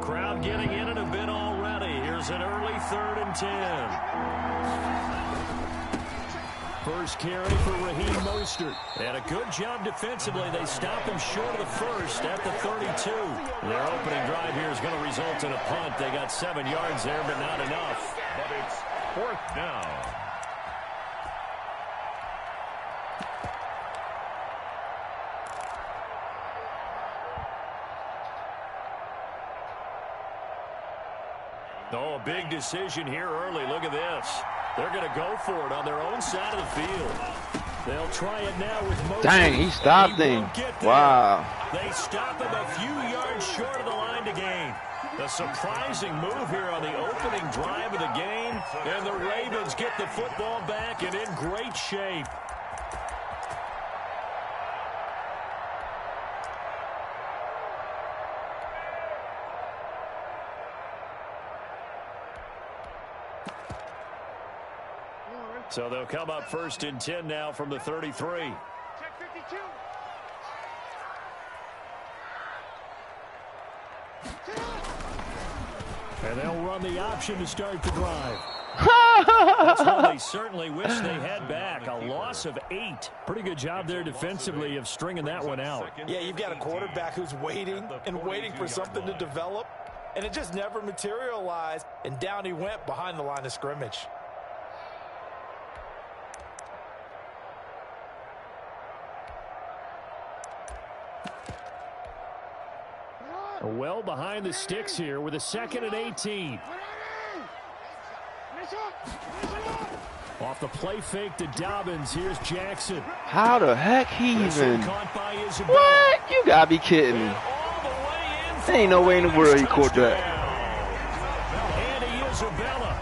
Crowd getting in a bit already. Here's an early 3rd and 10. First carry for Raheem Mostert. And a good job defensively. They stop him short of the first at the 32. Their opening drive here is going to result in a punt. They got 7 yards there, but not enough. But it's 4th down. Oh, a big decision here early. Look at this. They're going to go for it on their own side of the field. They'll try it now with Mostert. Dang, he stopped him. Wow. They stop him a few yards short of the line to gain. A surprising move here on the opening drive of the game. And the Ravens get the football back and in great shape. So they'll come up 1st and 10 now from the 33. Check 52. And they'll run the option to start the drive. That's one they certainly wish they had back. A loss of 8. Pretty good job there defensively of stringing that one out. Yeah, you've got a quarterback who's waiting and waiting for something to develop, and it just never materialized, and down he went behind the line of scrimmage. Well behind the sticks here with a 2nd and 18. Off the play fake to Dobbins. Here's Jackson. How the heck he even? What? You gotta be kidding me. There ain't no way in the world he caught that. Andy Isabella,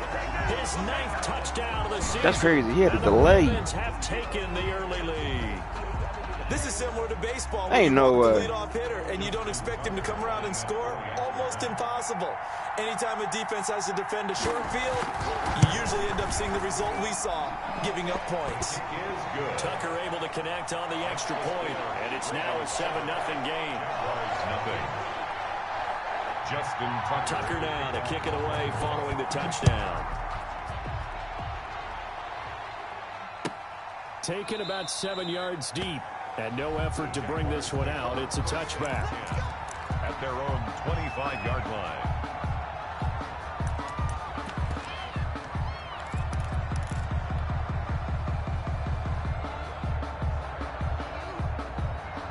his 9th touchdown of the season. That's crazy. He had a delay. The Ravens have taken the early lead. This is similar to baseball. Ain't no way. Leadoff hitter, and you don't expect him to come around and score. Almost impossible. Anytime a defense has to defend a short field, you usually end up seeing the result we saw, giving up points. Tucker able to connect on the extra point, and it's now a 7-0 game. Justin Tucker now to kick it away following the touchdown. Taken about 7 yards deep. And no effort to bring this one out. It's a touchback. At their own 25-yard line.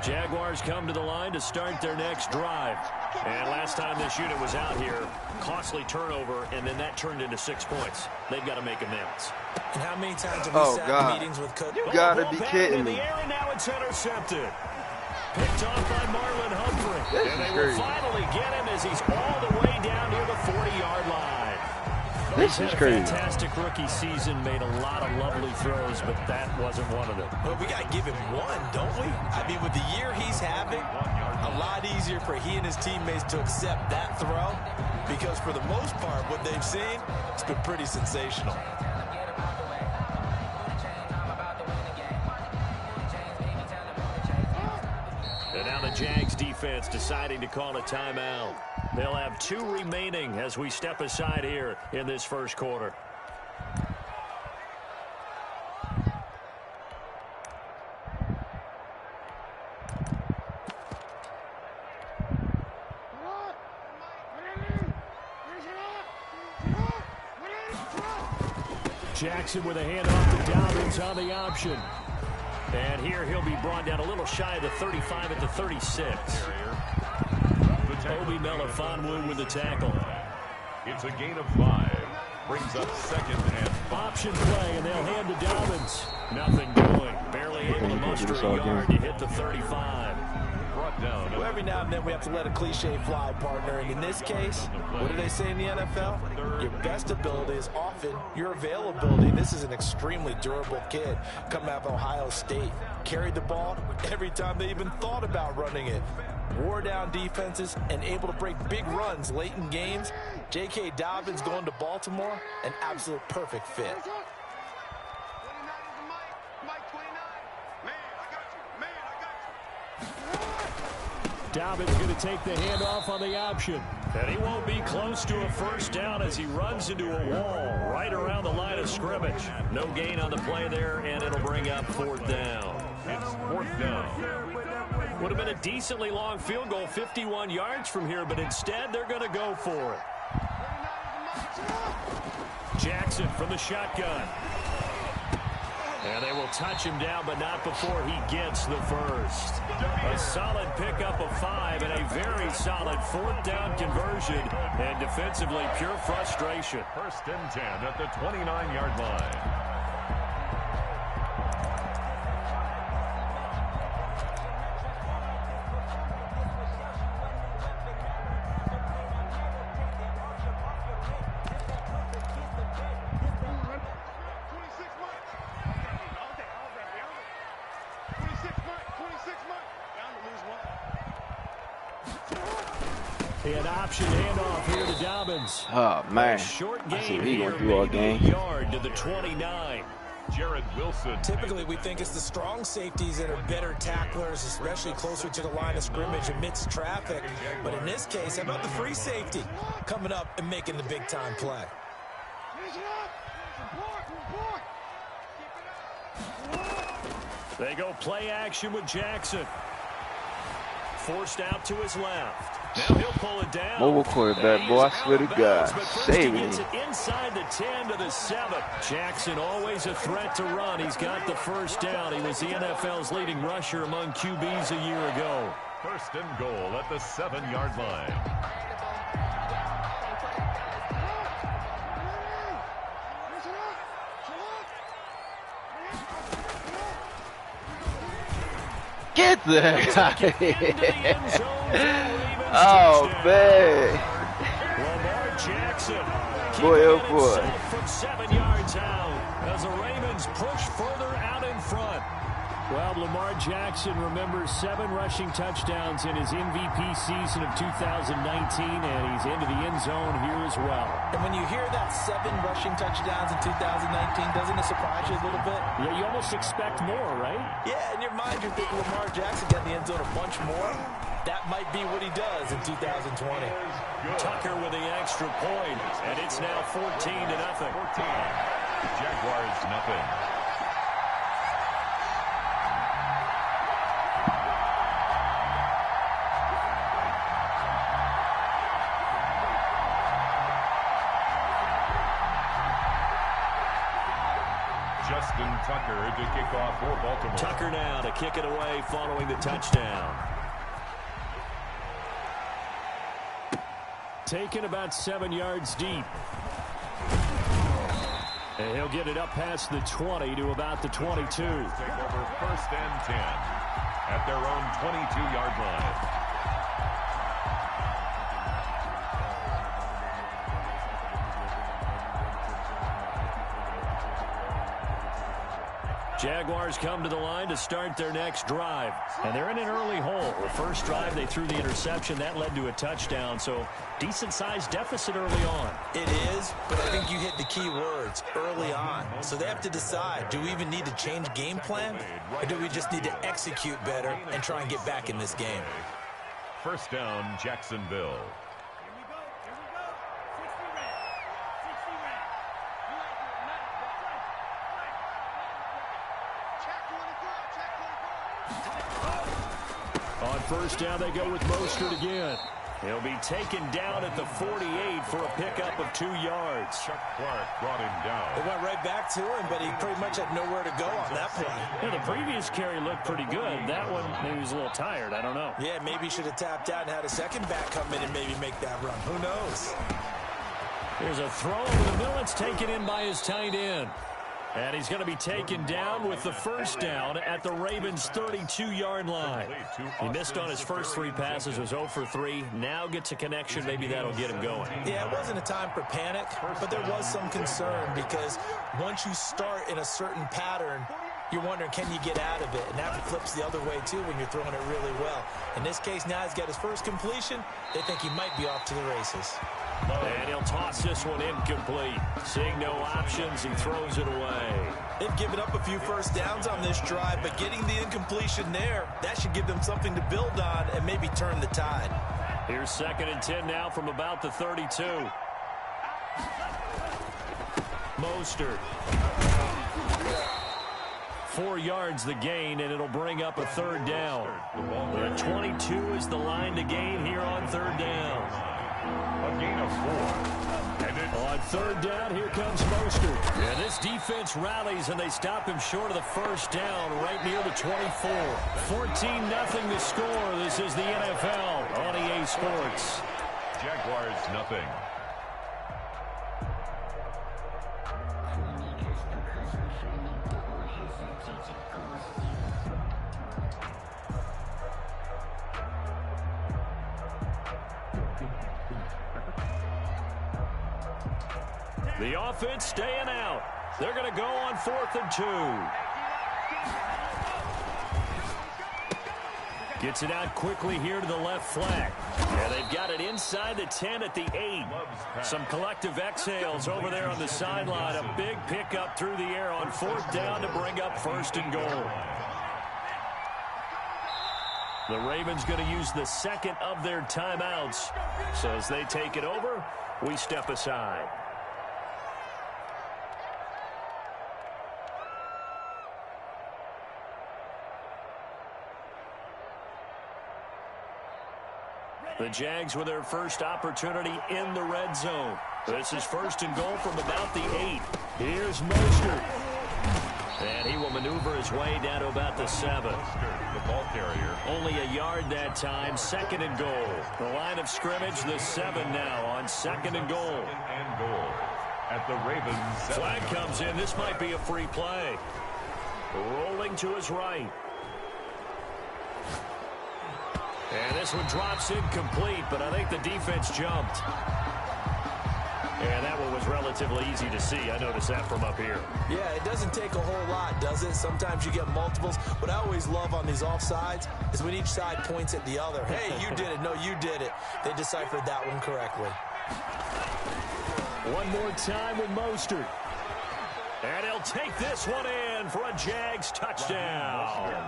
Jaguars come to the line to start their next drive. And last time this unit was out here, costly turnover, and then that turned into 6 points. They've got to make amends. And how many times have we sat in meetings with Cook? You gotta be kidding me. And now it's intercepted. Picked off by Marlon Humphrey. This and is they will crazy. finally get him as he's all the way down near the 40-yard line. This is crazy. Fantastic rookie season, made a lot of lovely throws, but that wasn't one of them. Well, we got to give him one, don't we? I mean, with the year he's having, a lot easier for he and his teammates to accept that throw, because for the most part, what they've seen, it's been pretty sensational. And now the Jags defense deciding to call a timeout. They'll have 2 remaining as we step aside here in this first quarter. Jackson with a handoff to Dobbins on the option. And here he'll be brought down a little shy of the 35 at the 36. Obi Melifonwu with the tackle. It's a gain of 5. Brings up 2nd and option play, and they'll hand to Dobbins. Nothing doing. Barely able to muster a yard to hit the 35. Brought down. Well, every now and then we have to let a cliche fly, partner. And in this case, what do they say in the NFL? Your best ability is often your availability. And this is an extremely durable kid coming out of Ohio State. Carried the ball every time they even thought about running it. Wore down defenses and able to break big runs late in games. J.K. Dobbins going to Baltimore, an absolute perfect fit. Dobbins going to take the handoff on the option. And he won't be close to a first down as he runs into a wall right around the line of scrimmage. No gain on the play there, and it'll bring up 4th down. It's 4th down. Would have been a decently long field goal, 51 yards from here, but instead they're going to go for it. Jackson from the shotgun. And they will touch him down, but not before he gets the first. A solid pickup of 5 and a very solid 4th down conversion. And defensively, pure frustration. 1st and 10 at the 29-yard line. An option handoff here to Dobbins. Oh, man. Short I see game he here, going through all game. yard to the 29. Jared Wilson. Typically, we think it's the strong safeties that are better tacklers, especially closer to the line of scrimmage amidst traffic. But in this case, how about the free safety coming up and making the big-time play? They go play action with Jackson. Forced out to his left. Now he'll pull it down. Mobile quarterback, boy, I swear to God. Saving he him. gets it inside the 10 to the 7. Jackson always a threat to run. He's got the first down. He was the NFL's leading rusher among QBs a year ago. 1st and goal at the 7-yard line. Get the heck out of here. Oh, man. Lamar Jackson. Boy, oh, boy. From 7 yards out as the Ravens push further out in front. Well, Lamar Jackson remembers 7 rushing touchdowns in his MVP season of 2019, and he's into the end zone here as well. And when you hear that 7 rushing touchdowns in 2019, doesn't it surprise you a little bit? Yeah, you almost expect more, right? Yeah, in your mind, you're thinking Lamar Jackson got in the end zone a bunch more. That might be what he does in 2020. Tucker with the extra point, and it's now 14-0. 14. Jaguars nothing. Justin Tucker to kick off for Baltimore. Tucker now to kick it away following the touchdown. Taken about 7 yards deep. And he'll get it up past the 20 to about the 22. Take over 1st and 10 at their own 22-yard line. Jaguars come to the line to start their next drive. And they're in an early hole. The first drive, they threw the interception. That led to a touchdown. So decent-sized deficit early on. It is, but I think you hit the key words, early on. So they have to decide, do we even need to change game plan? Or do we just need to execute better and try and get back in this game? 1st down, Jacksonville. On 1st down, they go with Mostert again. He'll be taken down at the 48 for a pickup of 2 yards. Chuck Clark brought him down. It went right back to him, but he pretty much had nowhere to go on that play. Yeah, the previous carry looked pretty good. That one, maybe he was a little tired. I don't know. Yeah, maybe he should have tapped out and had a second back come in and maybe make that run. Who knows? Here's a throw over the middle. It's taken in by his tight end. And he's going to be taken down with the first down at the Ravens' 32-yard line. He missed on his first 3 passes, was 0 for 3. Now gets a connection. Maybe that'll get him going. Yeah, it wasn't a time for panic, but there was some concern because once you start in a certain pattern, you're wondering, can you get out of it? And that flips the other way, too, when you're throwing it really well. In this case, now he's got his first completion. They think he might be off to the races. And he'll toss this one incomplete. Seeing no options, he throws it away. They've given up a few first downs on this drive, but getting the incompletion there, that should give them something to build on and maybe turn the tide. Here's 2nd and 10 now from about the 32. Mostert. 4 yards the gain, and it'll bring up a 3rd down. The 22 is the line to gain here on 3rd down. A gain of 4. And on 3rd down, here comes Mostert. And this defense rallies, and they stop him short of the 1st down right near the 24. 14-0 the score. This is the NFL on EA Sports. Jaguars nothing. The offense staying out. They're going to go on 4th and 2. Gets it out quickly here to the left flank. And they've got it inside the 10 at the 8. Some collective exhales over there on the sideline. A big pickup through the air on 4th down to bring up 1st and goal. The Ravens going to use the 2nd of their timeouts. So as they take it over, we step aside. The Jags with their first opportunity in the red zone. This is 1st and goal from about the 8. Here's Mostert. And he will maneuver his way down to about the 7. The ball carrier. Only a yard that time. 2nd and goal. The line of scrimmage, the 7 now on 2nd and goal. 2nd and goal at the Ravens. Flag comes in. This might be a free play. Rolling to his right. And this one drops incomplete, but I think the defense jumped. And that one was relatively easy to see. I noticed that from up here. Yeah, it doesn't take a whole lot, does it? Sometimes you get multiples. What I always love on these offsides is when each side points at the other. Hey, you did it. No, you did it. They deciphered that one correctly. One more time with Mostert. And he'll take this one in for a Jags touchdown.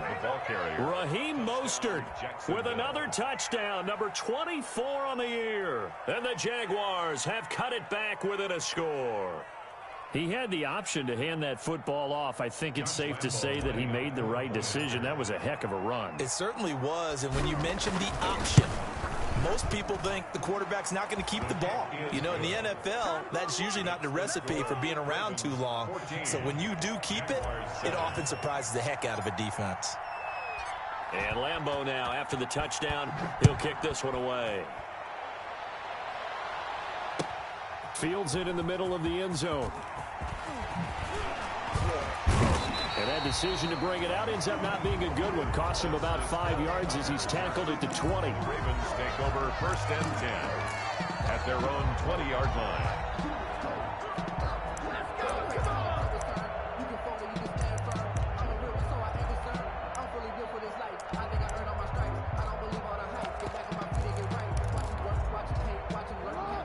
Raheem Mostert with another touchdown, number 24 on the year. And the Jaguars have cut it back within a score. He had the option to hand that football off. I think it's safe to say that he made the right decision. That was a heck of a run. It certainly was. And when you mentioned the option, most people think the quarterback's not going to keep the ball. You know, in the NFL, that's usually not the recipe for being around too long. So when you do keep it, it often surprises the heck out of a defense. And Lambeau now, after the touchdown, he'll kick this one away. Fields it in the middle of the end zone. And that decision to bring it out ends up not being a good one. Costs him about 5 yards as he's tackled at the 20. Ravens take over 1st and 10 at their own 20-yard line.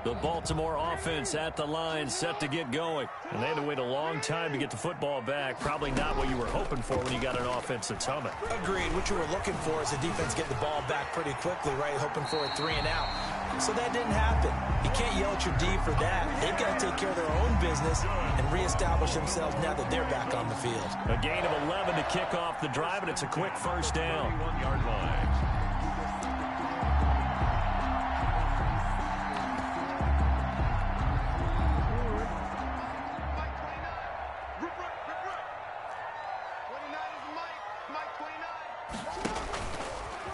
The Baltimore offense at the line, set to get going. And they had to wait a long time to get the football back. Probably not what you were hoping for when you got an offense that's humming. Agreed. What you were looking for is the defense get the ball back pretty quickly, right? Hoping for a 3 and out. So that didn't happen. You can't yell at your D for that. They've got to take care of their own business and reestablish themselves now that they're back on the field. A gain of 11 to kick off the drive, and it's a quick 1st down. 31-yard line.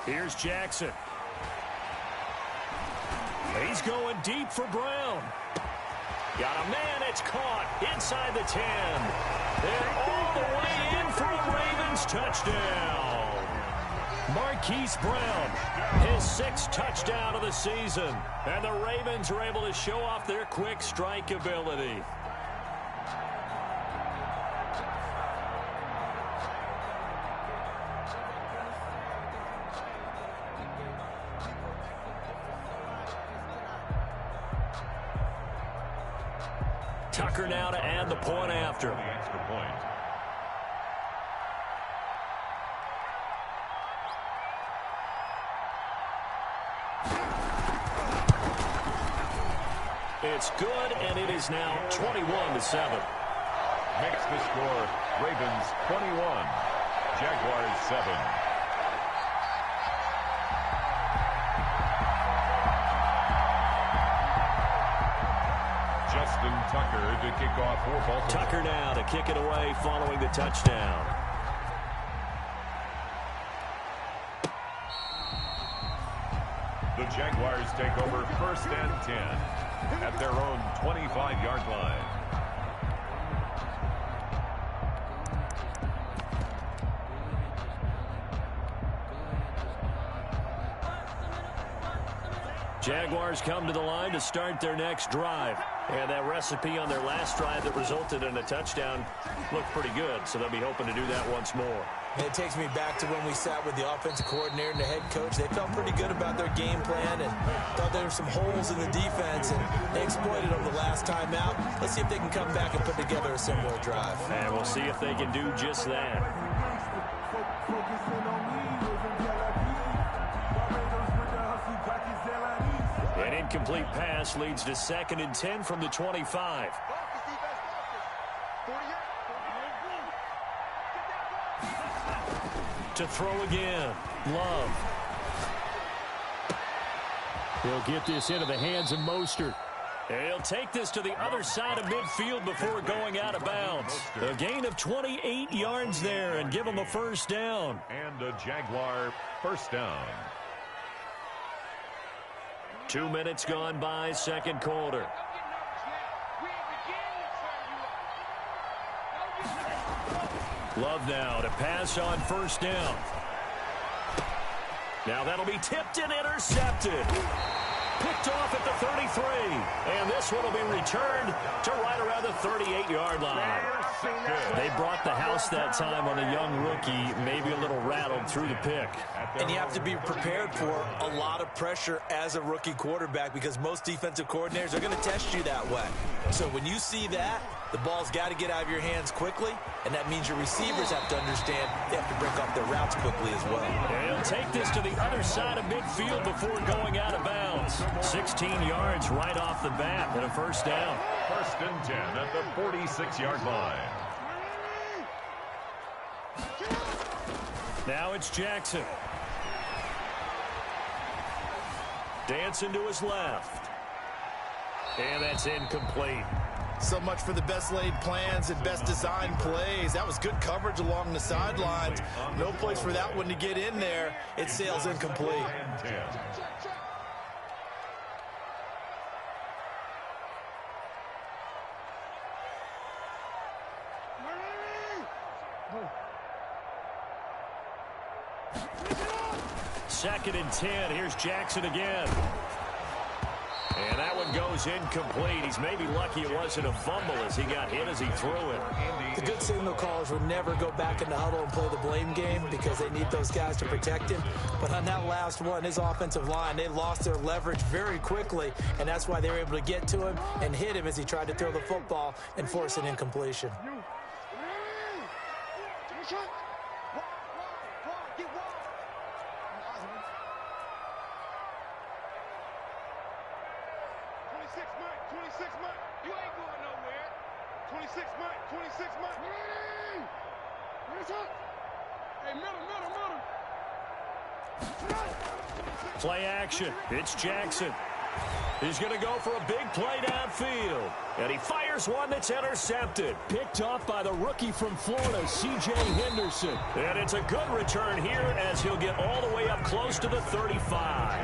Here's Jackson. He's going deep for Brown. Got a man, it's caught inside the 10. And all the way in for a Ravens touchdown. Marquise Brown, his 6th touchdown of the season. And the Ravens are able to show off their quick strike ability. Tucker now to add the point after. The extra point. It's good, and it is now 21-7. Makes the score Ravens 21, Jaguars 7. Justin Tucker to kick off for Baltimore. Tucker now to kick it away following the touchdown. The Jaguars take over 1st and 10 at their own 25-yard line. Jaguars come to the line to start their next drive. And that recipe on their last drive that resulted in a touchdown looked pretty good, so they'll be hoping to do that once more. And it takes me back to when we sat with the offensive coordinator and the head coach. They felt pretty good about their game plan and thought there were some holes in the defense, and they exploited them the last time out. Let's see if they can come back and put together a similar drive. And we'll see if they can do just that. An incomplete pass leads to 2nd and 10 from the 25. To throw again. Love. He'll get this into the hands of Mostert. He'll take this to the other side of midfield before going out of bounds. A gain of 28 yards there and give him a first down. And a Jaguar first down. 2 minutes gone by, 2nd quarter. Love now to pass on 1st down. Now that'll be tipped and intercepted. Picked off at the 33. And this one will be returned to right around the 38-yard line. They brought the house that time on a young rookie, maybe a little rattled through the pick. And you have to be prepared for a lot of pressure as a rookie quarterback because most defensive coordinators are going to test you that way. So when you see that, the ball's got to get out of your hands quickly, and that means your receivers have to understand they have to break off their routes quickly as well. He'll take this to the other side of midfield before going out of bounds. 16 yards right off the bat and a first down. 1st and 10 at the 46-yard line. Now it's Jackson. Dancing to his left. And that's incomplete. So much for the best laid plans and best designed plays. That was good coverage along the sidelines. No place for that one to get in there. It sails incomplete. Second and 10. Here's Jackson again. And that one goes incomplete. He's maybe lucky it wasn't a fumble as he got hit as he threw it. The good signal callers would never go back in the huddle and play the blame game because they need those guys to protect him. But on that last one, his offensive line, they lost their leverage very quickly, and that's why they were able to get to him and hit him as he tried to throw the football and force an incompletion. Play action. It's Jackson. He's going to go for a big play downfield. And he fires one that's intercepted. Picked off by the rookie from Florida, C.J. Henderson. And it's a good return here as he'll get all the way up close to the 35.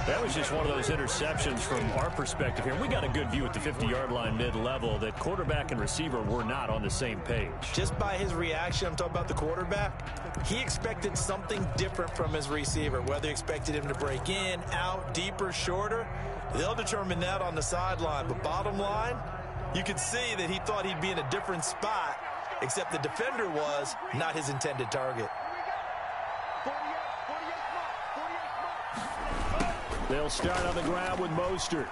That was just one of those interceptions from our perspective here. We got a good view at the 50-yard line mid-level that quarterback and receiver were not on the same page. Just by his reaction, I'm talking about the quarterback, he expected something different from his receiver, whether he expected him to break in, out, deeper, shorter. They'll determine that on the sideline. But bottom line, you could see that he thought he'd be in a different spot, except the defender was not his intended target. They'll start on the ground with Mostert.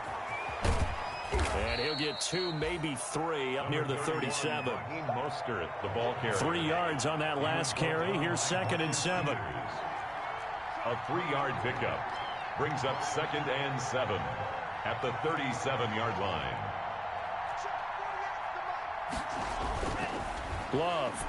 And he'll get 2, maybe 3 up near the 37. Mostert, the ball carrier. 3 yards on that last carry. Here's 2nd and 7. A 3-yard pickup brings up 2nd and 7. at the 37-yard line. Love.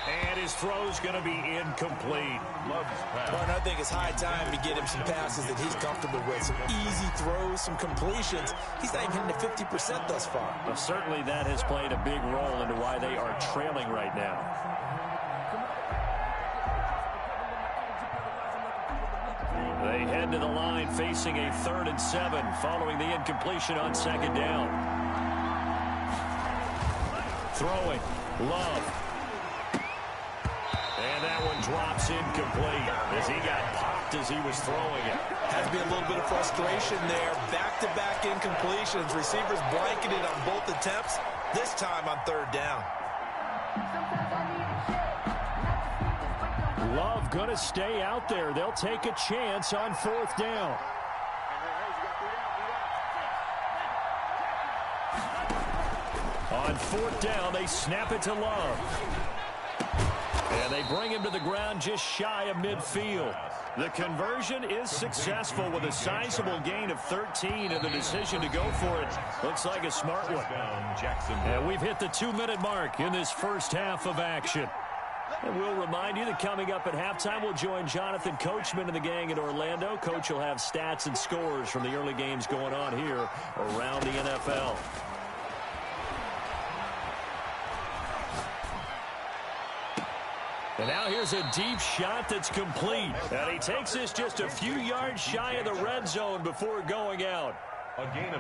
And his throw's going to be incomplete. Love's pass. Well, and I think it's high time to get him some passes that he's comfortable with. Some easy throws, some completions. He's not even hitting the 50% thus far. Well, certainly that has played a big role into why they are trailing right now. They head to the line facing a 3rd and 7 following the incompletion on 2nd down. Throwing. Love. And that one drops incomplete as he got popped as he was throwing it. Has to be a little bit of frustration there. Back-to-back incompletions. Receivers blanketed on both attempts, this time on 3rd down. Love going to stay out there. They'll take a chance on 4th down. On 4th down, they snap it to Love. And they bring him to the ground just shy of midfield. The conversion is successful with a sizable gain of 13, and the decision to go for it looks like a smart one. And we've hit the 2-minute mark in this first half of action. And we'll remind you that coming up at halftime, we'll join Jonathan Coachman and the gang in Orlando. Coach will have stats and scores from the early games going on here around the NFL. And now here's a deep shot that's complete. And he takes this just a few yards shy of the red zone before going out.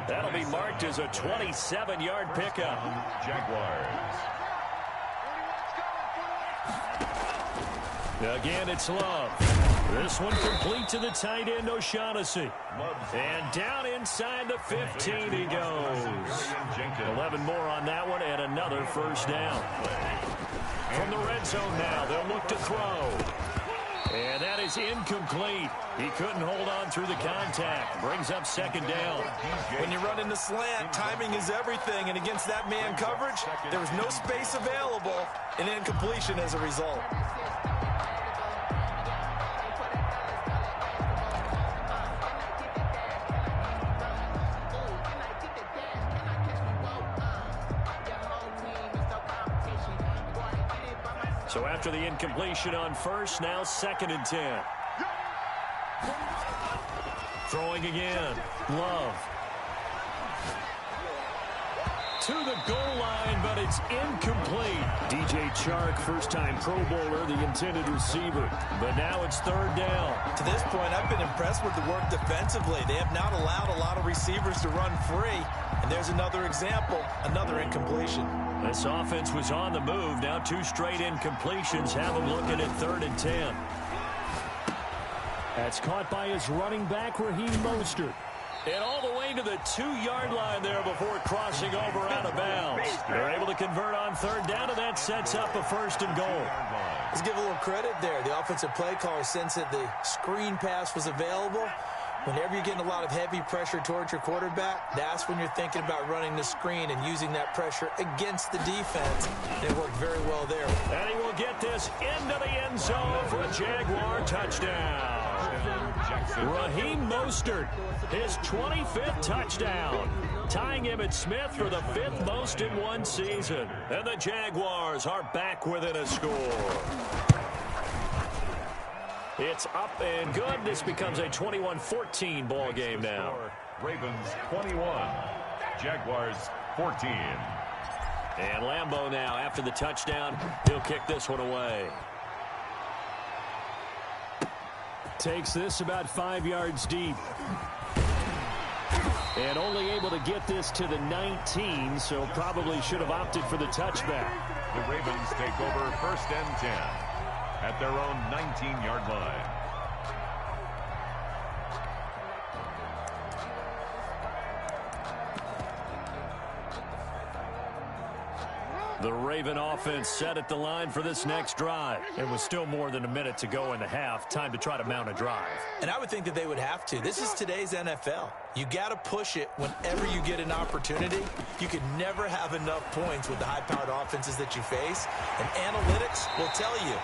That'll be marked as a 27-yard pickup. Jaguars. Again, it's Love. This one complete to the tight end, O'Shaughnessy. And down inside the 15 he goes. 11 more on that one and another first down. From the red zone now, they'll look to throw. And that is incomplete. He couldn't hold on through the contact. Brings up 2nd down. When you run in the slant, timing is everything. And against that man coverage, there was no space available. An incompletion as a result. So after the incompletion on 1st, now 2nd and 10. Throwing again. Love. To the goal line, but it's incomplete. DJ Chark, first-time Pro Bowler, the intended receiver. But now it's 3rd down. To this point, I've been impressed with the work defensively. They have not allowed a lot of receivers to run free. And there's another example, another incompletion. This offense was on the move. Now 2 straight incompletions have them looking at 3rd and 10. That's caught by his running back, Raheem Mostert. And all the way to the 2-yard line there before crossing over out of bounds. They're able to convert on 3rd down, and that sets up a 1st and goal. Let's give a little credit there. The offensive play caller sensed that the screen pass was available. Whenever you're getting a lot of heavy pressure towards your quarterback, that's when you're thinking about running the screen and using that pressure against the defense. And it worked very well there. And he will get this into the end zone for a Jaguar touchdown. Raheem Mostert, his 25th touchdown, tying Emmitt Smith for the 5th most in one season. And the Jaguars are back within a score. It's up and good. This becomes a 21-14 ball game now. Ravens 21, Jaguars 14. And Lambeau now, after the touchdown, he'll kick this one away. Takes this about 5 yards deep. And only able to get this to the 19, so probably should have opted for the touchback. The Ravens take over 1st and 10 at their own 19-yard line. The Raven offense set at the line for this next drive. It was still more than a minute to go in the half. Time to try to mount a drive. And I would think that they would have to. This is today's NFL. You got to push it whenever you get an opportunity. You can never have enough points with the high-powered offenses that you face. And analytics will tell you,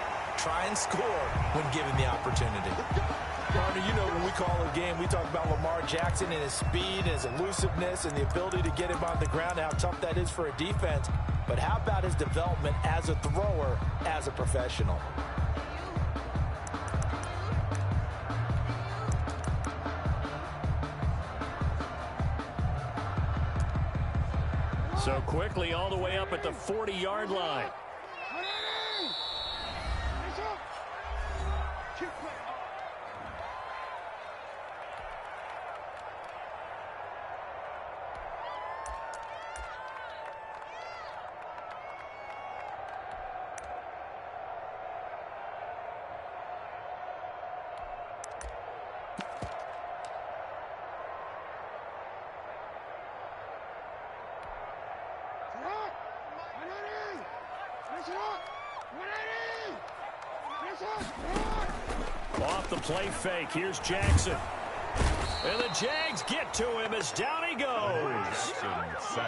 try and score when given the opportunity. Partner, you know when we call a game, we talk about Lamar Jackson and his speed and his elusiveness and the ability to get him on the ground and how tough that is for a defense. But how about his development as a thrower, as a professional? So quickly all the way up at the 40-yard line. Off the play fake, here's Jackson. And the Jags get to him as down he goes.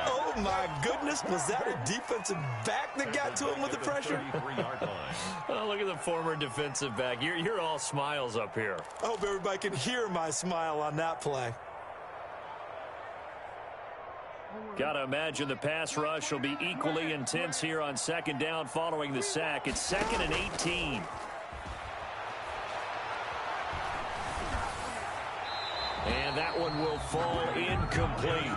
Oh, my goodness. Was that a defensive back that got to him with the pressure? Oh, look at the former defensive back. You're all smiles up here. I hope everybody can hear my smile on that play. Got to imagine the pass rush will be equally intense here on second down following the sack. It's 2nd and 18. And that one will fall incomplete.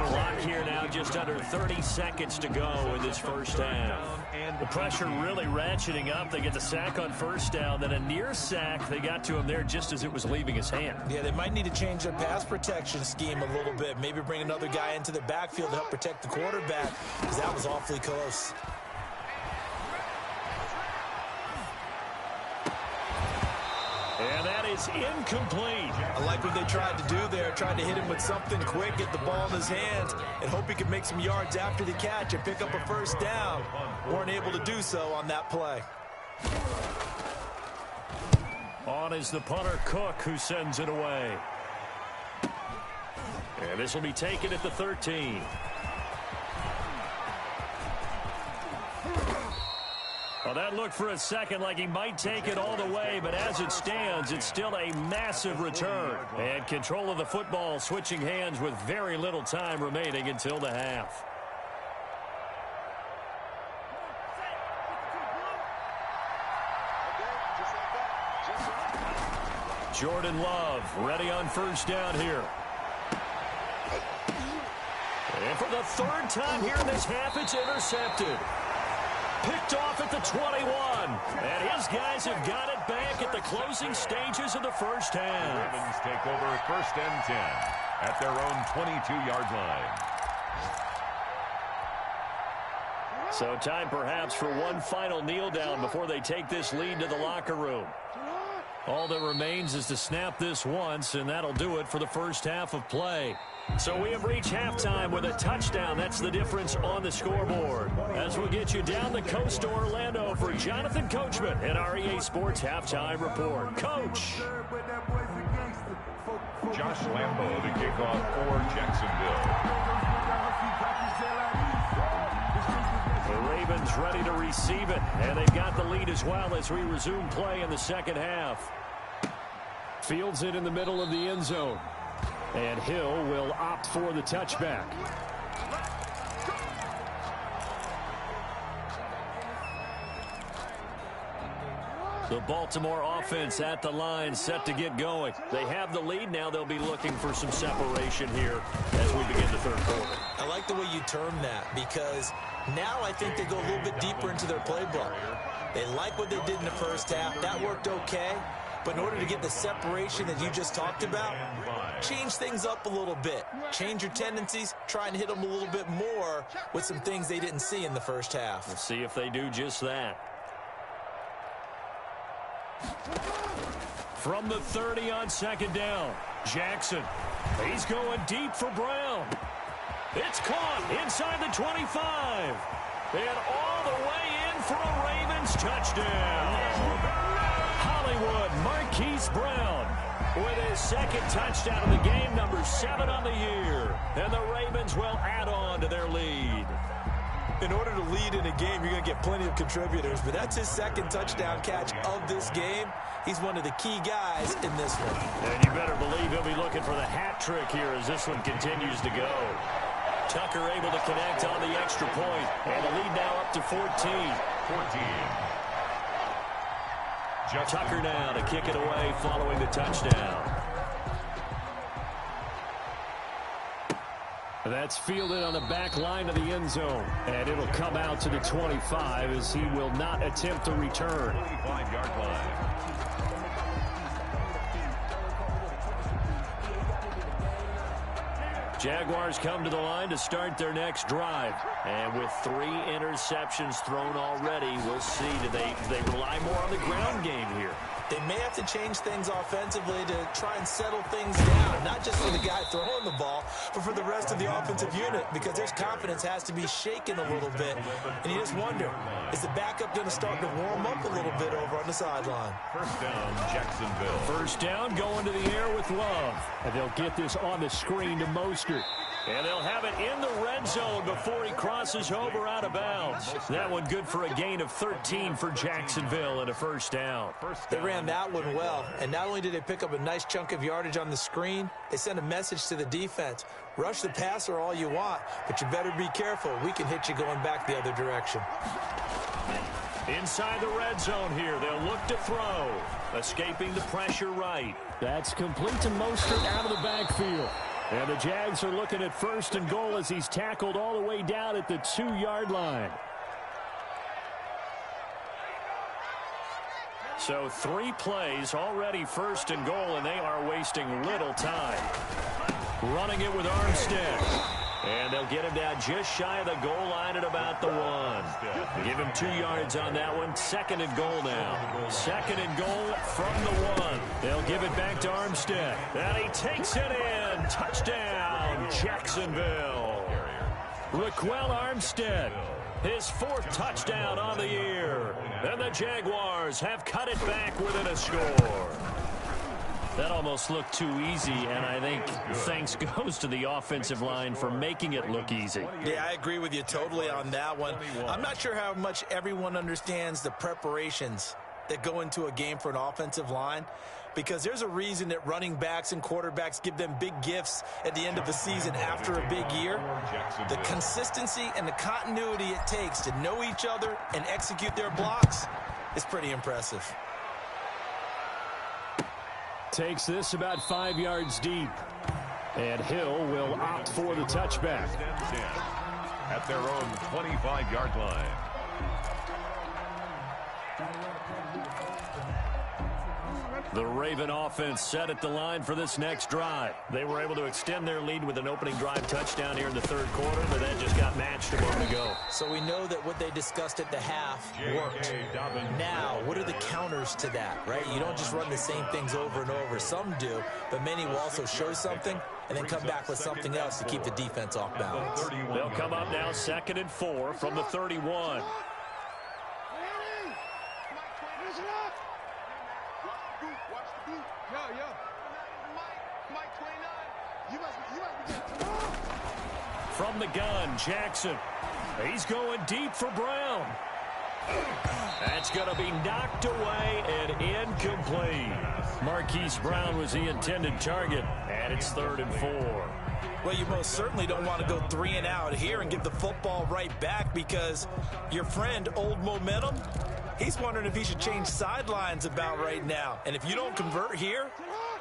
Clock here now, just under 30 seconds to go in this first half. The pressure really ratcheting up. They get the sack on first down, then a near sack. They got to him there just as it was leaving his hand. Yeah, they might need to change their pass protection scheme a little bit. Maybe bring another guy into the backfield to help protect the quarterback, because that was awfully close. And that is incomplete. I like what they tried to do there, tried to hit him with something quick, get the ball in his hands, and hope he could make some yards after the catch and pick up a first down. Weren't able to do so on that play. On is the punter, Cook, who sends it away. And this will be taken at the 13. Well, that looked for a second like he might take it all the way, but as it stands, it's still a massive return. And control of the football switching hands with very little time remaining until the half. Jordan Love ready on first down here. And for the third time here in this half, it's intercepted. Picked off at the 21. And his guys have got it back at the closing stages of the first half. Ravens take over 1st and 10 at their own 22-yard line. So time perhaps for one final kneel down before they take this lead to the locker room. All that remains is to snap this once, and that'll do it for the first half of play. So we have reached halftime with a touchdown. That's the difference on the scoreboard. As we'll get you down the coast to Orlando for Jonathan Coachman and our EA Sports Halftime Report. Coach. Josh Lambo, the kickoff for Jacksonville. The Ravens ready to receive it, and they've got the lead as well as we resume play in the second half. Fields it in the middle of the end zone. And Hill will opt for the touchback. The Baltimore offense at the line, set to get going. They have the lead. Now they'll be looking for some separation here as we begin the third quarter. I like the way you term that, because now I think they go a little bit deeper into their playbook. They like what they did in the first half. That worked okay. But in order to get the separation that you just talked about, change things up a little bit. Change your tendencies, try and hit them a little bit more with some things they didn't see in the first half. We'll see if they do just that. From the 30 on second down, Jackson. He's going deep for Brown. It's caught inside the 25. And all the way in for a Ravens touchdown. Hollywood Marquise Brown with his second touchdown of the game, number 7 on the year. And the Ravens will add on to their lead. In order to lead in a game, you're going to get plenty of contributors, but that's his second touchdown catch of this game. He's one of the key guys in this one. And you better believe he'll be looking for the hat trick here as this one continues to go. Tucker able to connect on the extra point, and the lead now up to 14. Tucker now to kick it away following the touchdown. That's fielded on the back line of the end zone, and it'll come out to the 25 as he will not attempt to return. 25-yard line. Jaguars come to the line to start their next drive. And with 3 interceptions thrown already, we'll see. Do they rely more on the ground game here? They may have to change things offensively to try and settle things down, not just for the guy throwing the ball, but for the rest of the offensive unit, because their confidence has to be shaken a little bit. And you just wonder, is the backup going to start to warm up a little bit over on the sideline? First down, Jacksonville. First down, going to the air with Love. And they'll get this on the screen to Mostert. And they'll have it in the red zone before he crosses over out of bounds. That one good for a gain of 13 for Jacksonville and a first down. They ran that one well, and not only did they pick up a nice chunk of yardage on the screen, they sent a message to the defense. Rush the passer all you want, but you better be careful. We can hit you going back the other direction. Inside the red zone here, they'll look to throw. Escaping the pressure right. That's complete to Mostert out of the backfield. And the Jags are looking at first and goal as he's tackled all the way down at the 2-yard line. So 3 plays already first and goal, and they are wasting little time. Running it with Armstead. And they'll get him down just shy of the goal line at about the 1. Give him 2 yards on that one. Second and goal now. Second and goal from the 1. They'll give it back to Armstead. And he takes it in. Touchdown, Jacksonville. Raquel Armstead, his 4th touchdown on the year. And the Jaguars have cut it back within a score. That almost looked too easy, and I think thanks goes to the offensive line for making it look easy. Yeah, I agree with you totally on that one. I'm not sure how much everyone understands the preparations that go into a game for an offensive line, because there's a reason that running backs and quarterbacks give them big gifts at the end of the season after a big year. The consistency and the continuity it takes to know each other and execute their blocks is pretty impressive. Takes this about 5 yards deep. And Hill will opt for the touchback. At their own 25-yard line. The Raven offense set at the line for this next drive. They were able to extend their lead with an opening drive touchdown here in the 3rd quarter, but that just got matched a moment ago. So we know that what they discussed at the half worked. Now, what are the counters to that, right? You don't just run the same things over and over. Some do, but many will also show something and then come back with something else to keep the defense off balance. They'll come up now 2nd and 4 from the 31. From the gun, Jackson. He's going deep for Brown. That's going to be knocked away and incomplete. Marquise Brown was the intended target, and it's 3rd and 4. Well, you most certainly don't want to go 3 and out here and give the football right back, because your friend, Old Momentum, he's wondering if he should change sidelines about right now. And if you don't convert here,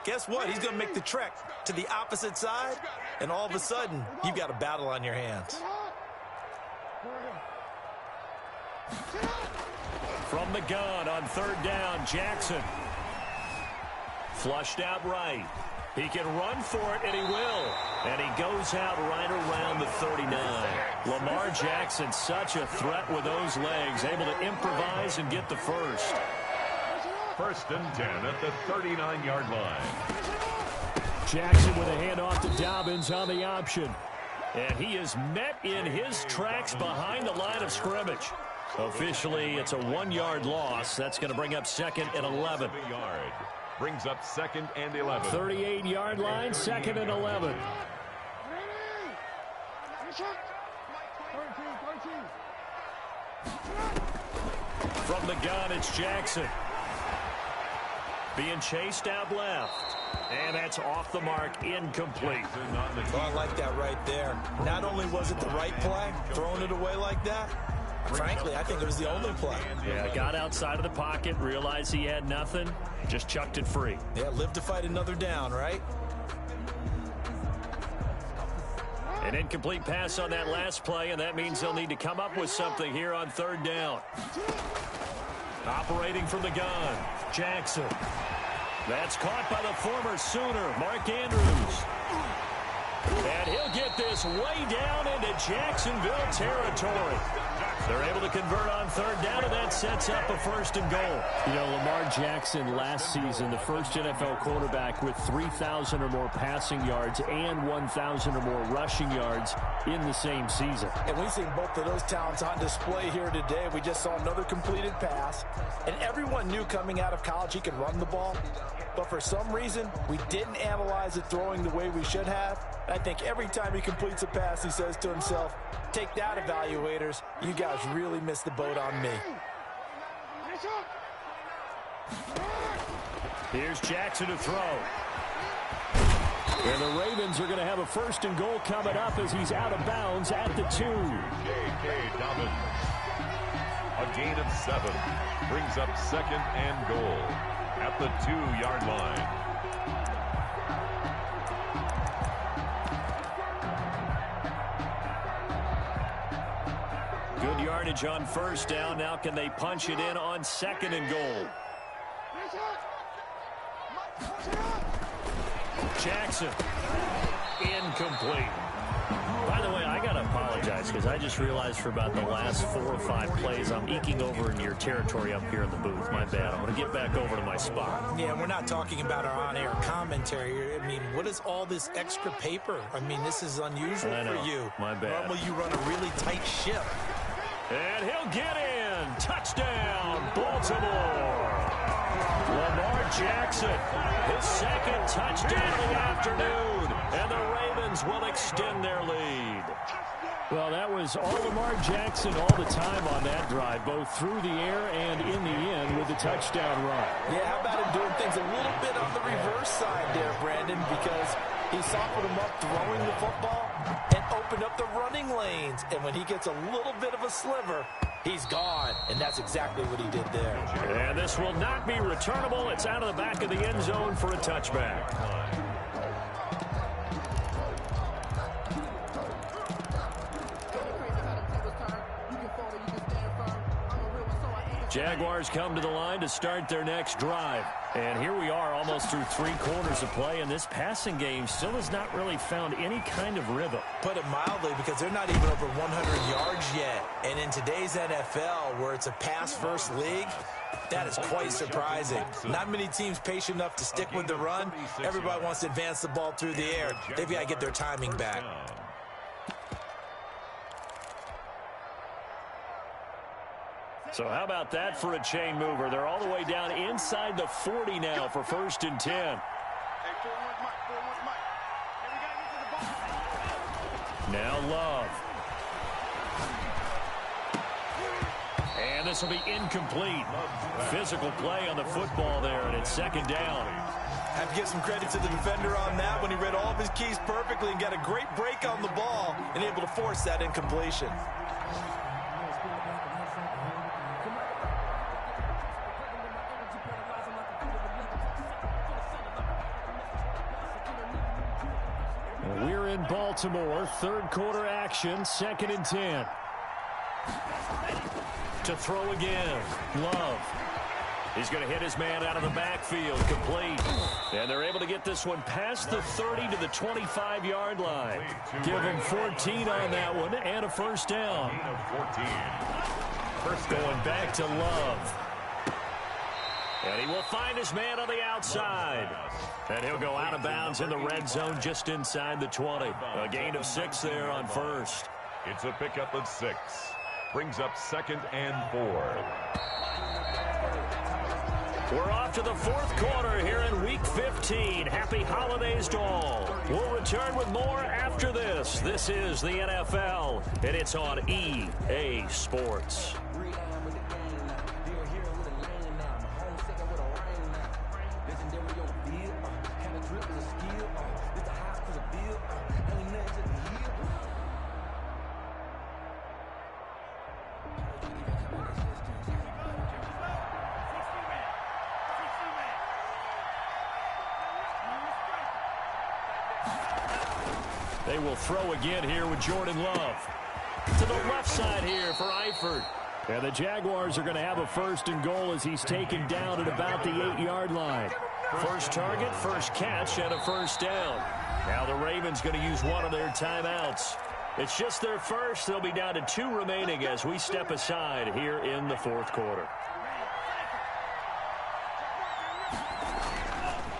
guess what? He's going to make the trek to the opposite side, and all of a sudden, you've got a battle on your hands. From the gun on 3rd down, Jackson. Flushed out right. He can run for it, and he will. And he goes out right around the 39. Lamar Jackson, such a threat with those legs, able to improvise and get the first. 1st and 10 at the 39-yard line. Jackson with a handoff to Dobbins on the option. And he is met in his tracks behind the line of scrimmage. Officially, it's a 1-yard loss. That's going to bring up 2nd and 11. Brings up 2nd and 11. 38-yard line, 2nd and 11. From the gun, it's Jackson. Being chased out left. And that's off the mark, incomplete. Oh, I like that right there. Not only was it the right play, throwing it away like that, frankly, I think it was the only play. Yeah, got outside of the pocket, realized he had nothing, just chucked it free. Yeah, live to fight another down, right? An incomplete pass on that last play, and that means they'll need to come up with something here on third down. Operating from the gun, Jackson. That's caught by the former Sooner, Mark Andrews. And he'll get this way down into Jacksonville territory. They're able to convert on third down, and that sets up a 1st and goal. You know, Lamar Jackson last season, the first NFL quarterback with 3,000 or more passing yards and 1,000 or more rushing yards in the same season. And we've seen both of those talents on display here today. We just saw another completed pass, and everyone knew coming out of college he could run the ball. But for some reason, we didn't analyze it throwing the way we should have. I think every time he completes a pass, he says to himself, take that, evaluators. You guys really missed the boat on me. Here's Jackson to throw. And the Ravens are going to have a 1st and goal coming up as he's out of bounds at the 2. J.K. Dobbins. A gain of 7 brings up 2nd and goal at the 2-yard line. Good yardage on 1st down. Now can they punch it in on 2nd and goal? Jackson. Incomplete. By the way, I got to apologize because I just realized for about the last 4 or 5 plays I'm eking over into your territory up here in the booth. My bad. I'm going to get back over to my spot. Yeah, we're not talking about our on-air commentary. I mean, what is all this extra paper? I mean, this is unusual for you. My bad. Normally you run a really tight ship. And he'll get in. Touchdown, Baltimore. Lamar Jackson, his 2nd touchdown of the afternoon. And the Ravens will extend their lead. Well, that was all Lamar Jackson all the time on that drive, both through the air and in the end with the touchdown run. Yeah, how about him doing things a little bit on the reverse side there, Brandon, because he softened him up throwing the football and opened up the running lanes. And when he gets a little bit of a sliver, he's gone. And that's exactly what he did there. And this will not be returnable. It's out of the back of the end zone for a touchback. Jaguars come to the line to start their next drive. And here we are almost through 3 quarters of play, and this passing game still has not really found any kind of rhythm. Put it mildly, because they're not even over 100 yards yet. And in today's NFL, where it's a pass-first league, that is quite surprising. Not many teams patient enough to stick with the run. Everybody wants to advance the ball through the air. They've got to get their timing back. So how about that for a chain mover? They're all the way down inside the 40 now for 1st and 10. Now Love. And this will be incomplete. Physical play on the football there, and it's 2nd down. I have to give some credit to the defender on that when he read all of his keys perfectly and got a great break on the ball and able to force that incompletion. We're in Baltimore, 3rd quarter action, 2nd and 10. To throw again, Love. He's going to hit his man out of the backfield, complete. And they're able to get this one past the 30 to the 25-yard line. Give him 14 on that one and a 1st down. Going back to Love. And he will find his man on the outside. And he'll go out of bounds in the red zone just inside the 20. A gain of 6 there on 1st. It's a pickup of 6. Brings up 2nd and 4. We're off to the 4th quarter here in Week 15. Happy holidays to all. We'll return with more after this. This is the NFL, and it's on EA Sports. They will throw again here with Jordan Love. To the left side here for Eifert. And the Jaguars are going to have a 1st and goal as he's taken down at about the 8-yard line. First target, first catch, and a 1st down. Now the Ravens going to use one of their timeouts. It's just their first. They'll be down to 2 remaining as we step aside here in the 4th quarter.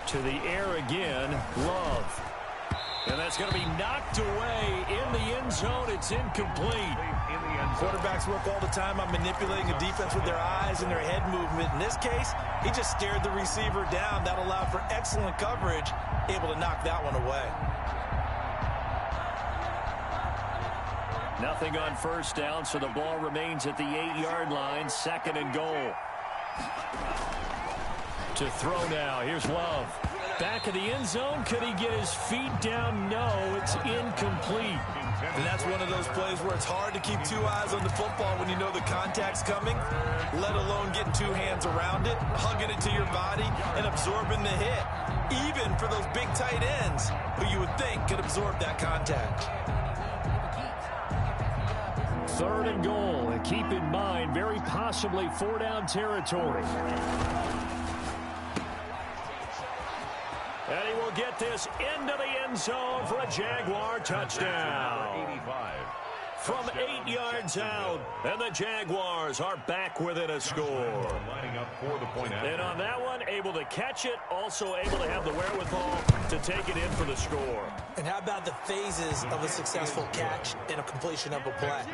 To the air again, Love. And that's going to be knocked away in the end zone. It's incomplete. Quarterbacks work all the time on manipulating a defense with their eyes and their head movement. In this case, he just stared the receiver down. That allowed for excellent coverage, able to knock that one away. Nothing on 1st down, so the ball remains at the 8-yard line. 2nd and goal. To throw now. Here's Love. Back of the end zone. Could he get his feet down? No, it's incomplete. And that's one of those plays where it's hard to keep 2 eyes on the football when you know the contact's coming, let alone getting 2 hands around it, hugging it to your body, and absorbing the hit. Even for those big tight ends who you would think could absorb that contact. 3rd and goal. And keep in mind, very possibly 4-down territory. And he will get this into the end zone for a Jaguar touchdown. 85. From 8 yards out, and the Jaguars are back within a score. And on that one, able to catch it, also able to have the wherewithal to take it in for the score. And how about the phases of a successful catch and a completion of a play?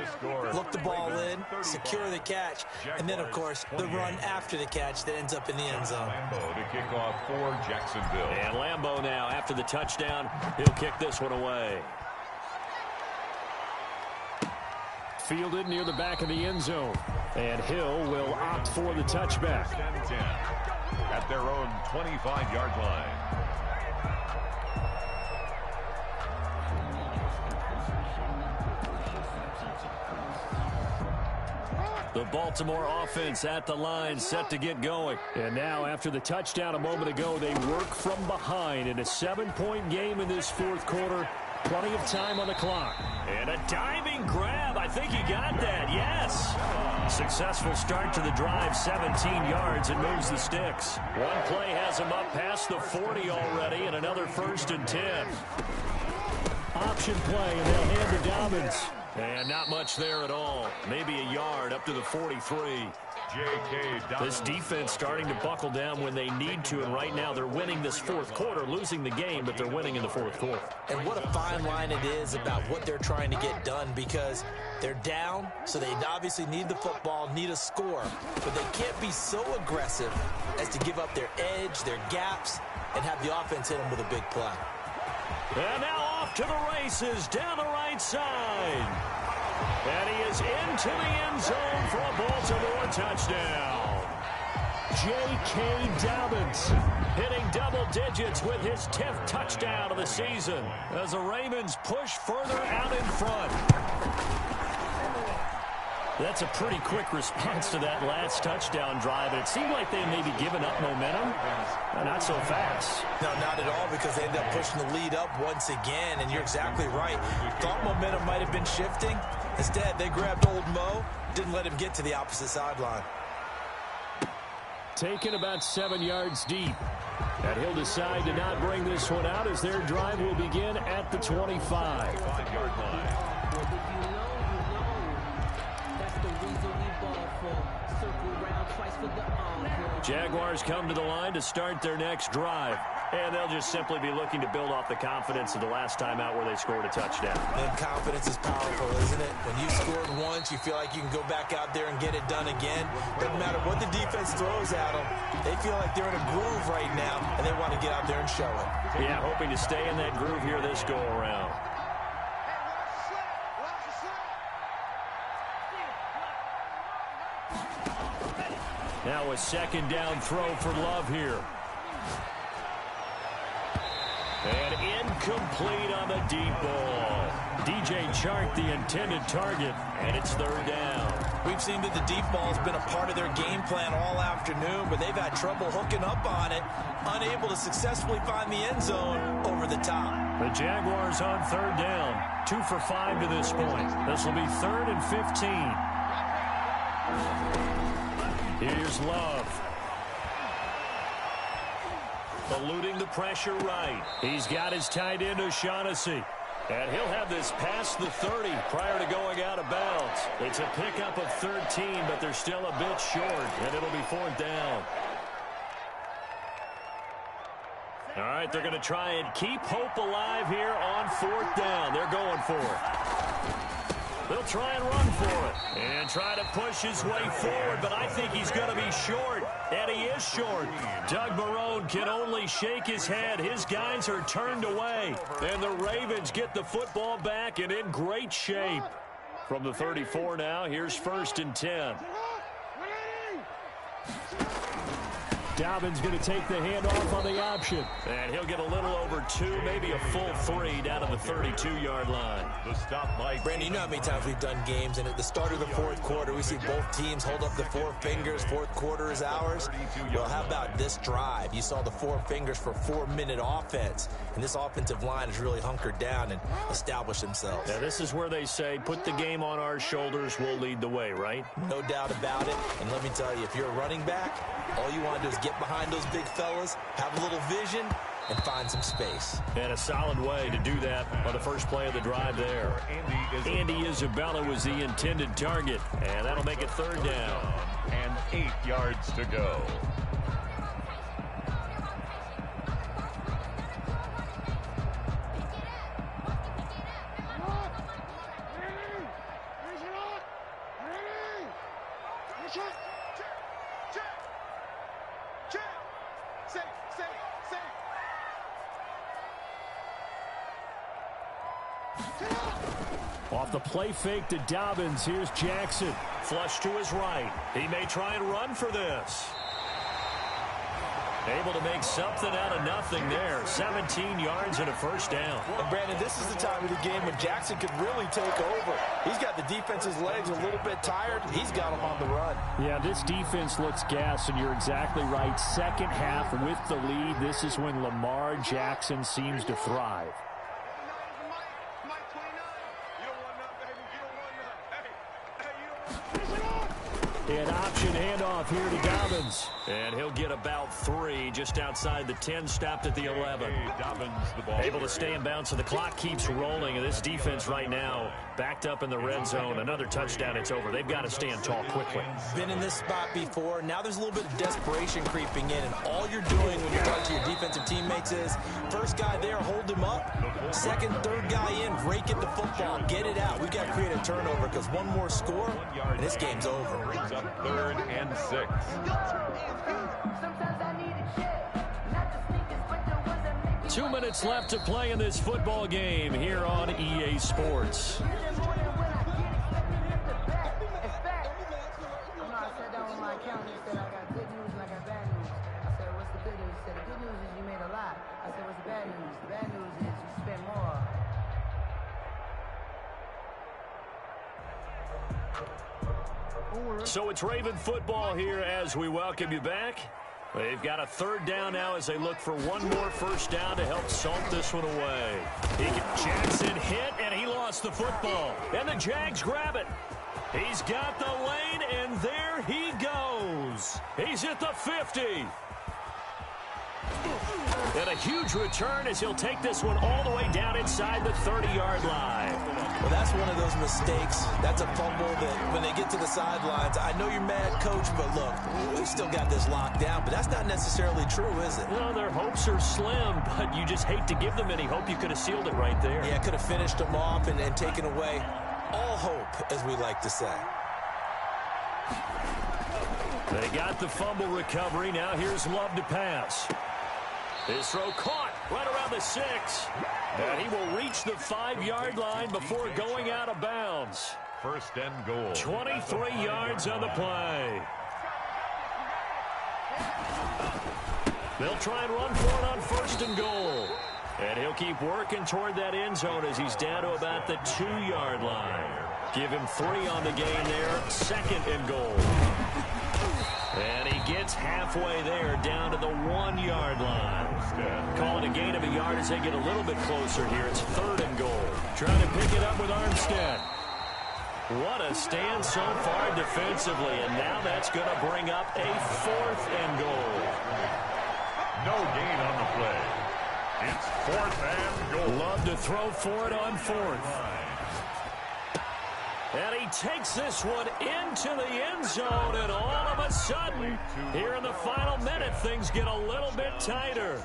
Look the ball in, secure the catch, and then, of course, the run after the catch that ends up in the end zone. Lambeau to kick off for Jacksonville. And Lambeau now, after the touchdown, he'll kick this one away. Fielded near the back of the end zone. And Hill will opt for the touchback. 10-10 at their own 25-yard line. The Baltimore offense at the line, set to get going. And now, after the touchdown a moment ago, they work from behind in a 7-point game in this 4th quarter. Plenty of time on the clock. And a diving grab. I think he got that. Yes. Successful start to the drive. 17 yards and moves the sticks. One play has him up past the 40 already, and another 1st and 10. Option play, and they'll hand to Dobbins. And not much there at all. Maybe a yard up to the 43. This defense starting to buckle down when they need to, and right now they're winning this 4th quarter, losing the game, but they're winning in the 4th quarter. And what a fine line it is about what they're trying to get done, because they're down, so they obviously need the football, need a score, but they can't be so aggressive as to give up their edge, their gaps, and have the offense hit them with a big play. And now off to the races down the right side. And he is into the end zone for a Baltimore touchdown. J.K. Dobbins hitting double digits with his 10th touchdown of the season as the Ravens push further out in front. That's a pretty quick response to that last touchdown drive. And it seemed like they may be giving up momentum. Not so fast. No, not at all, because they ended up pushing the lead up once again. And you're exactly right. Thought momentum might have been shifting. Instead, they grabbed old Mo, didn't let him get to the opposite sideline. Taken about 7 yards deep. And he'll decide to not bring this one out as their drive will begin at the 25. 5-yard line. Jaguars come to the line to start their next drive. And they'll just simply be looking to build off the confidence of the last time out where they scored a touchdown. And confidence is powerful, isn't it? When you scored once, you feel like you can go back out there and get it done again. Doesn't matter what the defense throws at them. They feel like they're in a groove right now, and they want to get out there and show it. Yeah, hoping to stay in that groove here this go-around. Now a 2nd down throw for Love here. And incomplete on the deep ball. DJ Chark, the intended target, and it's 3rd down. We've seen that the deep ball has been a part of their game plan all afternoon, but they've had trouble hooking up on it, unable to successfully find the end zone over the top. The Jaguars on third down, 2 for 5 to this point. This will be 3rd and 15. Here's Love. Eluding the pressure right. He's got his tight end O'Shaughnessy. And he'll have this past the 30 prior to going out of bounds. It's a pickup of 13, but they're still a bit short, and it'll be 4th down. All right, they're going to try and keep hope alive here on 4th down. They're going for it. They'll try and run for it and try to push his way forward, but I think he's going to be short, and he is short. Doug Marrone can only shake his head. His guys are turned away, and the Ravens get the football back and in great shape. From the 34 now, here's 1st and 10. Dobbins going to take the handoff on the option. And he'll get a little over 2, maybe a full 3 down to the 32-yard line. The stop by Brandon, you know how many times we've done games, and at the start of the 4th quarter, we see both teams hold up the 4 fingers. 4th quarter is ours. Well, how about this drive? You saw the 4 fingers for 4-minute offense, and this offensive line has really hunkered down and established themselves. Yeah, this is where they say, put the game on our shoulders, we'll lead the way, right? No doubt about it. And let me tell you, if you're a running back, all you want to do is get behind those big fellas, have a little vision, and find some space. And a solid way to do that on the first play of the drive there. Andy Isabella was the intended target, and that'll make it 3rd down. And 8 yards to go. Off the play fake to Dobbins, here's Jackson. Flush to his right. He may try and run for this. Able to make something out of nothing there. 17 yards and a 1st down. And Brandon, this is the time of the game when Jackson could really take over. He's got the defense's legs a little bit tired. He's got them on the run. Yeah, this defense looks gassed, and you're exactly right. Second half with the lead, this is when Lamar Jackson seems to thrive. An option handoff here to Dobbins. And he'll get about 3 just outside the 10, stopped at the 11. Dobbins, the ball. Able to stay in bounds, so the clock keeps rolling. And this defense right now backed up in the red zone. Another touchdown, it's over. They've got to stand tall quickly. Been in this spot before. Now there's a little bit of desperation creeping in. And all you're doing when you're talking to your defensive teammates is, first guy there, hold him up. Second, third guy in, rake at the football. Get it out. We've got to create a turnover because one more score, and this game's over. Brings up 3rd and 6. 2 minutes left to play in this football game here on EA Sports. So it's Raven football here as we welcome you back. They've got a 3rd down now as they look for one more 1st down to help salt this one away. Jackson hit, and he lost the football. And the Jags grab it. He's got the lane, and there he goes. He's at the 50. And a huge return as he'll take this one all the way down inside the 30-yard line. Well, that's one of those mistakes. That's a fumble that when they get to the sidelines, I know you're mad, Coach, but look, we've still got this locked down. But that's not necessarily true, is it? Well, their hopes are slim, but you just hate to give them any hope. You could have sealed it right there. Yeah, could have finished them off and taken away all hope, as we like to say. They got the fumble recovery. Now here's Love to pass. His throw caught right around the 6. And he will reach the 5-yard line before going out of bounds. 1st and goal. 23 yards on the play. They'll try and run for it on 1st and goal. And he'll keep working toward that end zone as he's down to about the 2-yard line. Give him 3 on the game there. 2nd and goal. And he gets halfway there, down to the 1-yard line. Call it a gain of a yard as they get a little bit closer here. It's 3rd and goal. Trying to pick it up with Armstead. What a stand so far defensively, and now that's going to bring up a 4th and goal. No gain on the play. It's 4th and goal. Love to throw for it on 4th. And he takes this one into the end zone, and all of a sudden, here in the final minute, things get a little bit tighter.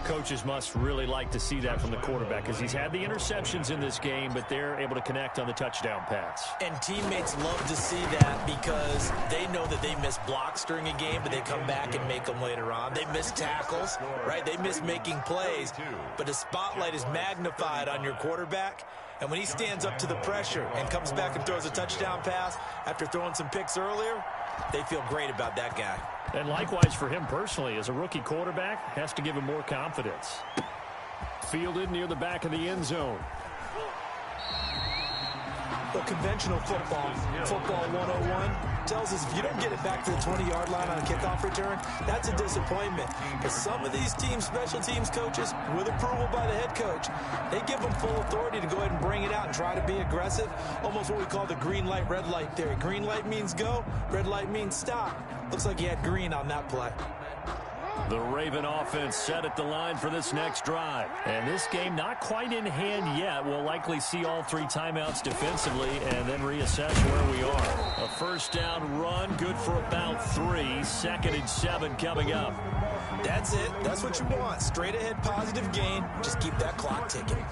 Coaches must really like to see that from the quarterback because he's had the interceptions in this game, but they're able to connect on the touchdown pass. And teammates love to see that because they know that they miss blocks during a game, but they come back and make them later on. They miss tackles, right? They miss making plays, but the spotlight is magnified on your quarterback. And when he stands up to the pressure and comes back and throws a touchdown pass after throwing some picks earlier, they feel great about that guy. And likewise for him personally, as a rookie quarterback, has to give him more confidence. Fielded near the back of the end zone. Well, conventional football 101, tells us if you don't get it back to the 20-yard line on a kickoff return, that's a disappointment. But some of these teams, special teams coaches, with approval by the head coach, they give them full authority to go ahead and bring it out and try to be aggressive, almost what we call the green light, red light theory. Green light means go, red light means stop. Looks like he had green on that play. The Raven offense set at the line for this next drive. And this game not quite in hand yet. We'll likely see all 3 timeouts defensively and then reassess where we are. A 1st down run, good for about 3. 2nd and 7 coming up. That's it. That's what you want. Straight ahead positive gain. Just keep that clock ticking.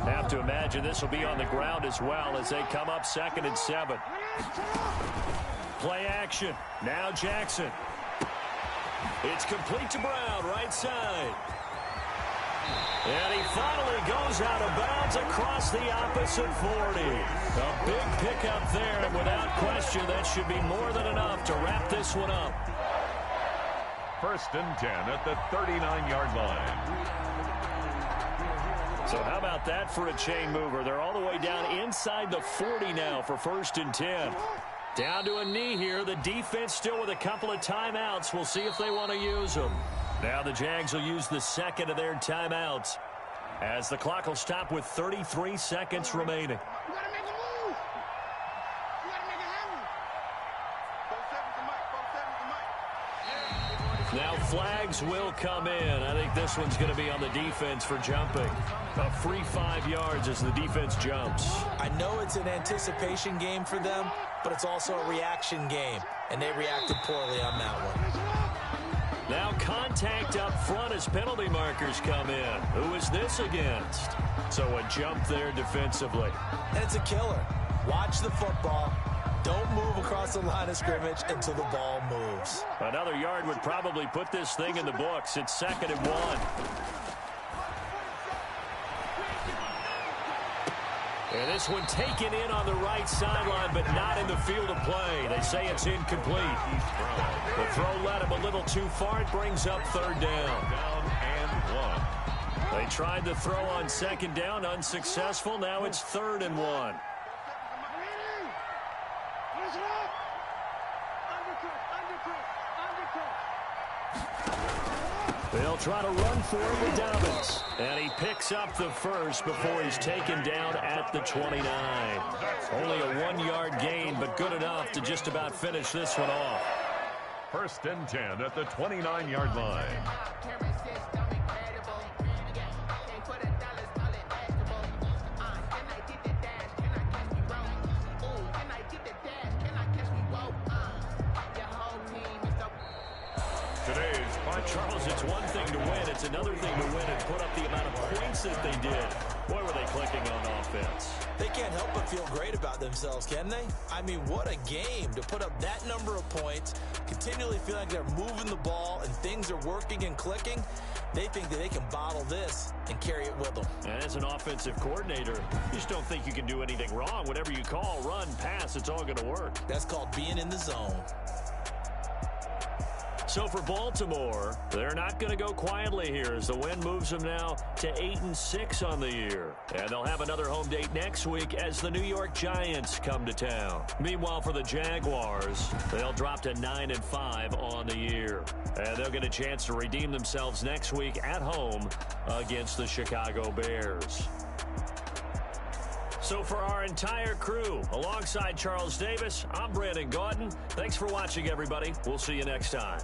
Have to imagine this will be on the ground as well as they come up 2nd and 7. Play action. Now Jackson. It's complete to Brown, right side. And he finally goes out of bounds across the opposite 40. A big pickup there, and without question, that should be more than enough to wrap this one up. 1st and 10 at the 39-yard line. So how about that for a chain mover? They're all the way down inside the 40 now for 1st and 10. Down to a knee here. The defense still with a couple of timeouts. We'll see if they want to use them. Now the Jags will use the 2nd of their timeouts as the clock will stop with 33 seconds remaining. Now flags will come in. I think this one's going to be on the defense for jumping. A free 5 yards as the defense jumps. I know it's an anticipation game for them, but it's also a reaction game, and they reacted poorly on that one. Now contact up front as penalty markers come in. Who is this against? So a jump there defensively. And it's a killer. Watch the football. Don't move across the line of scrimmage until the ball moves. Another yard would probably put this thing in the books. It's 2nd and 1. And this one taken in on the right sideline, but not in the field of play. They say it's incomplete. The throw led him a little too far. It brings up 3rd down. Down and 1. They tried to throw on 2nd down, unsuccessful. Now it's 3rd and 1. They'll try to run for it with Dobbins. And he picks up the 1st before he's taken down at the 29. Only a 1-yard gain, but good enough to just about finish this one off. 1st and 10 at the 29-yard line. Charles, it's one thing to win. It's another thing to win and put up the amount of points that they did. Boy, were they clicking on offense. They can't help but feel great about themselves, can they? I mean, what a game to put up that number of points, continually feel like they're moving the ball and things are working and clicking. They think that they can bottle this and carry it with them. And as an offensive coordinator, you just don't think you can do anything wrong. Whatever you call, run, pass, it's all going to work. That's called being in the zone. So for Baltimore, they're not going to go quietly here as the win moves them now to 8-6 on the year. And they'll have another home date next week as the New York Giants come to town. Meanwhile, for the Jaguars, they'll drop to 9-5 on the year. And they'll get a chance to redeem themselves next week at home against the Chicago Bears. So for our entire crew, alongside Charles Davis, I'm Brandon Gaudin. Thanks for watching, everybody. We'll see you next time.